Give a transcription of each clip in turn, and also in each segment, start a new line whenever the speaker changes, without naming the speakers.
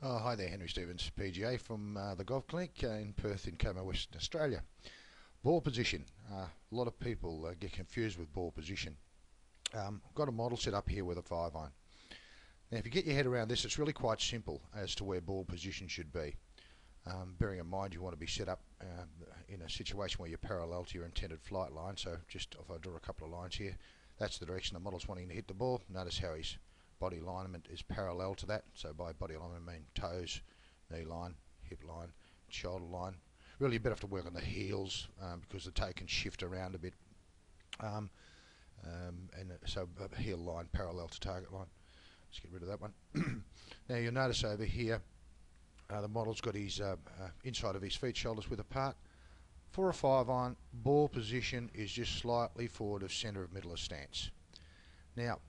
Oh, hi there, Henry Stevens, PGA from the Golf Clinic in Perth in Como, Western Australia. Ball position. A lot of people get confused with ball position. Got a model set up here with a 5-iron. Now, if you get your head around this, it's really quite simple as to where ball position should be. Bearing in mind you want to be set up in a situation where you're parallel to your intended flight line. So just if I draw a couple of lines here, that's the direction the model's wanting to hit the ball. Notice how his body alignment is parallel to that. So by body alignment I mean toes, knee line, hip line, shoulder line. Really you better have to work on the heels because the toe can shift around a bit. So heel line parallel to target line. Let's get rid of that one. Now you'll notice over here the model's got his inside of his feet, shoulders width apart. For a 5-iron, ball position is just slightly forward of centre of middle of stance. Now,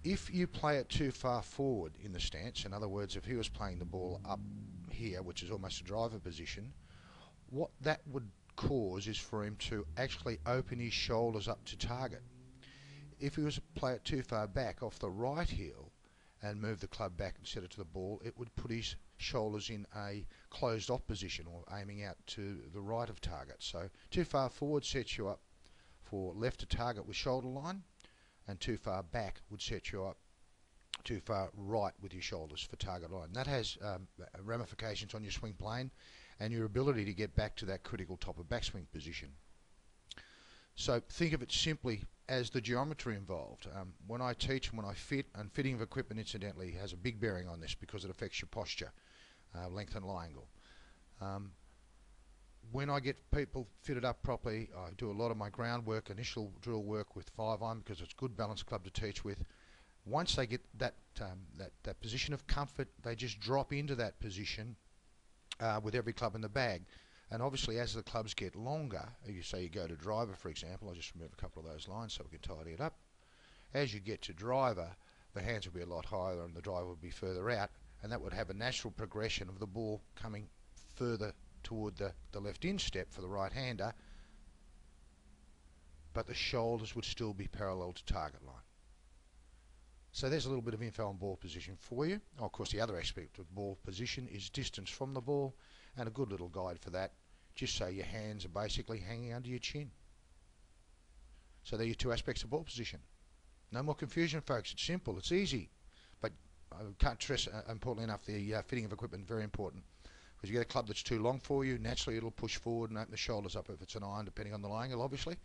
if you play it too far forward in the stance, in other words, if he was playing the ball up here, which is almost a driver position, what that would cause is for him to actually open his shoulders up to target. If he was to play it too far back off the right heel and move the club back and set it to the ball, it would put his shoulders in a closed off position or aiming out to the right of target. So too far forward sets you up for left to target with shoulder line, and too far back would set you up too far right with your shoulders for target line. That has ramifications on your swing plane and your ability to get back to that critical top of backswing position. So think of it simply as the geometry involved. When I teach and when I fit, and fitting of equipment incidentally has a big bearing on this because it affects your posture, length and lie angle. When I get people fitted up properly, I do a lot of my groundwork, initial drill work with 5-iron because it's a good balanced club to teach with. Once they get that position of comfort, they just drop into that position with every club in the bag. And obviously as the clubs get longer, you say you go to driver for example, I'll just remove a couple of those lines so we can tidy it up. As you get to driver, the hands will be a lot higher and the driver will be further out, and that would have a natural progression of the ball coming further toward the left instep for the right hander, but the shoulders would still be parallel to target line. So there's a little bit of info on ball position for you. Oh, of course the other aspect of ball position is distance from the ball, and a good little guide for that, just so your hands are basically hanging under your chin. So there are your two aspects of ball position. No more confusion folks, it's simple, it's easy, but I can't stress importantly enough the fitting of equipment, very important. Because you get a club that's too long for you, naturally it'll push forward and open the shoulders up if it's an iron, depending on the lie angle obviously.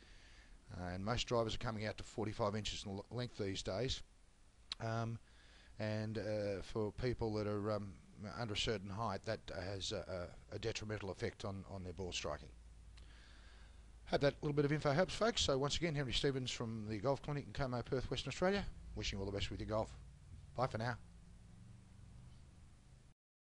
And most drivers are coming out to 45 inches in length these days. For people that are under a certain height, that has a detrimental effect on their ball striking. Hope that little bit of info helps folks. So once again, Henry Stevens from the Golf Clinic in Como, Perth, Western Australia. Wishing you all the best with your golf. Bye for now.